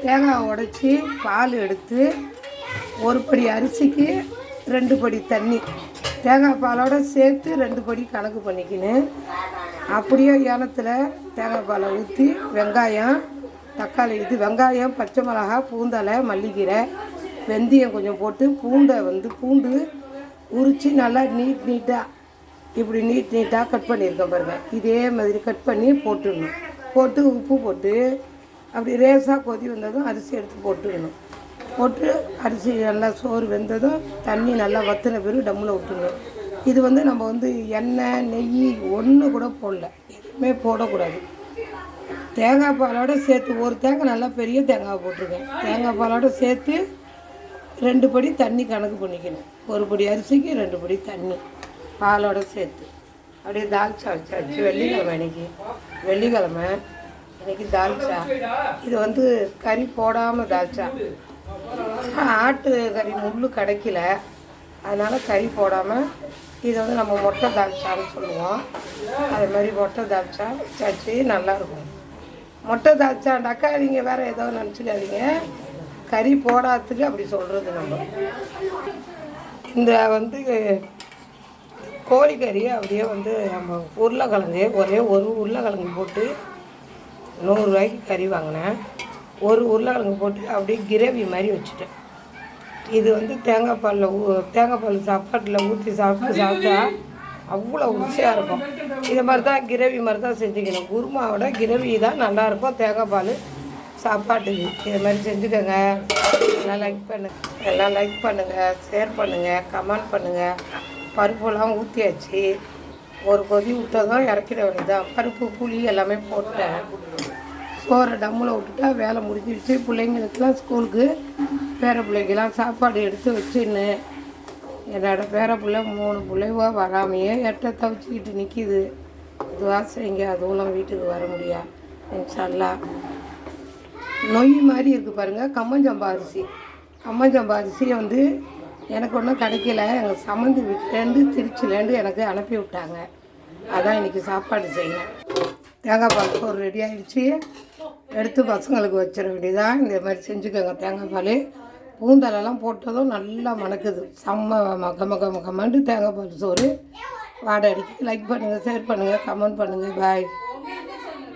தேங்காய் உடைச்சி பால் எடுத்து ஒரு படி அரிசிக்கு 2 படி தண்ணி, தேங்காய் பாலோடு சேர்த்து 2 படி கணக்கு பண்ணிக்கின்னு அப்படியே ஏனத்தில் தேங்காய் பாலை ஊற்றி வெங்காயம் தக்காளி வெங்காயம் பச்சை மிளகா பூந்தலை மல்லிக்கீரை வெந்தயம் கொஞ்சம் போட்டு பூண்டு உரித்து நல்லா நீட்டாக இப்படி நீட்டாக கட் பண்ணியிருக்கேன் பாருங்கள். இதே மாதிரி கட் பண்ணி போட்டுடணும். போட்டு உப்பு போட்டு அப்படி ரேஸாக கொதி வந்ததும் அரிசி எடுத்து போட்டுடணும். போட்டு அரிசி நல்லா சோறு வெந்ததும் தண்ணி நல்லா வற்றின பிறகு டம்மில் விட்டுடணும். இது நம்ம எண்ணெய் நெய் ஒன்று கூட போடல, எதுவுமே போடக்கூடாது. தேங்காய் பாலோடு சேர்த்து ஒரு தேங்காய் நல்லா பெரிய தேங்காய் போட்டிருக்கேன். தேங்காய் பாலோடு சேர்த்து 2 படி தண்ணி கணக்கு பண்ணிக்கணும். ஒரு படி அரிசிக்கு 2 படி தண்ணி பாலோடு சேர்த்து அப்படியே தால்ச்சா வச்சாச்சு. வெள்ளிக்கிழமை இன்றைக்கி தால்ச்சா. இது கறி போடாமல் தால்ச்சா. ஆட்டு கறி முள் கிடைக்கல, அதனால் கறி போடாமல் இதை நம்ம மொட்டை தால்ச்சான்னு சொல்லுவோம். அது மாதிரி மொட்டை தால்ச்சா வச்சாச்சு. நல்லாயிருக்கும். மொட்டை தால்ச்சாண்டாக்கா நீங்கள் வேறு ஏதோ நினச்சிக்காதீங்க, கறி போடாததுக்கு அப்படி சொல்கிறது. நம்ம இந்த கோழிக்கறி அப்படியே நம்ம உருளைக்கிழங்கு ஒரு உருளைக்கிழங்கு போட்டு 100 ரூபாய்க்கு கறி வாங்கினேன். ஒரு உருளைக்கிழங்கு போட்டு அப்படியே கிரேவி மாதிரி வச்சுட்டேன். இது தேங்காய் பால் சாப்பாட்டில் ஊற்றி சாப்பிட்டா அவ்வளோ ருசியாக இருக்கும். இதை மாதிரி தான் கிரேவி மாதிரி தான் செஞ்சுக்கணும். குருமாவோட கிரேவி தான் நல்லாயிருக்கும் தேங்காய் பால் சாப்பாட்டுக்கு. இதை மாதிரி செஞ்சுக்கோங்க. எல்லாம் லைக் பண்ணுங்கள், ஷேர் பண்ணுங்கள், கமெண்ட் பண்ணுங்கள். பருப்பெல்லாம் ஊற்றியாச்சு. ஒரு கொதி விட்டதும் இறக்கிட வேண்டியதான். பருப்பு புளி எல்லாமே போட்டேன். சோறை டம்மில் விட்டுட்டா வேலை முடிஞ்சிடுச்சு. பிள்ளைங்களுக்கெல்லாம் ஸ்கூலுக்கு பேர பிள்ளைக்கெல்லாம் சாப்பாடு எடுத்து வச்சுன்னு என்னோடய பேர பிள்ளை 3 பிள்ளைவா வராமையே எட்டை தவிச்சிக்கிட்டு நிற்கிது. இதுவாக செய்யுங்க, அதுவும் வீட்டுக்கு வர முடியா. இன்ஷா அல்லாஹ். நொய் மாதிரி இருக்குது பாருங்கள், கம்மஞ்சம்பா அரிசியை எனக்கு ஒன்றும் கிடைக்கல. எங்கள் சம்மந்தி வீட்டிலேருந்து திருச்சிலேருந்து எனக்கு அனுப்பி விட்டாங்க. அதான் இன்றைக்கி சாப்பாடு செய்யணும். தேங்காய் பால் சோறு ரெடி ஆகிடுச்சு. எடுத்து பசங்களுக்கு வச்சிட வேண்டியதான். இந்த மாதிரி செஞ்சுக்கோங்க. தேங்காய் பால் பூந்தலெல்லாம் போட்டதும் நல்லா மணக்குது. மகமண்டு தேங்காய் பால் சோறு வாடை அடிக்குது. லைக் பண்ணுங்கள், ஷேர் பண்ணுங்கள், கமெண்ட் பண்ணுங்கள். பாய்.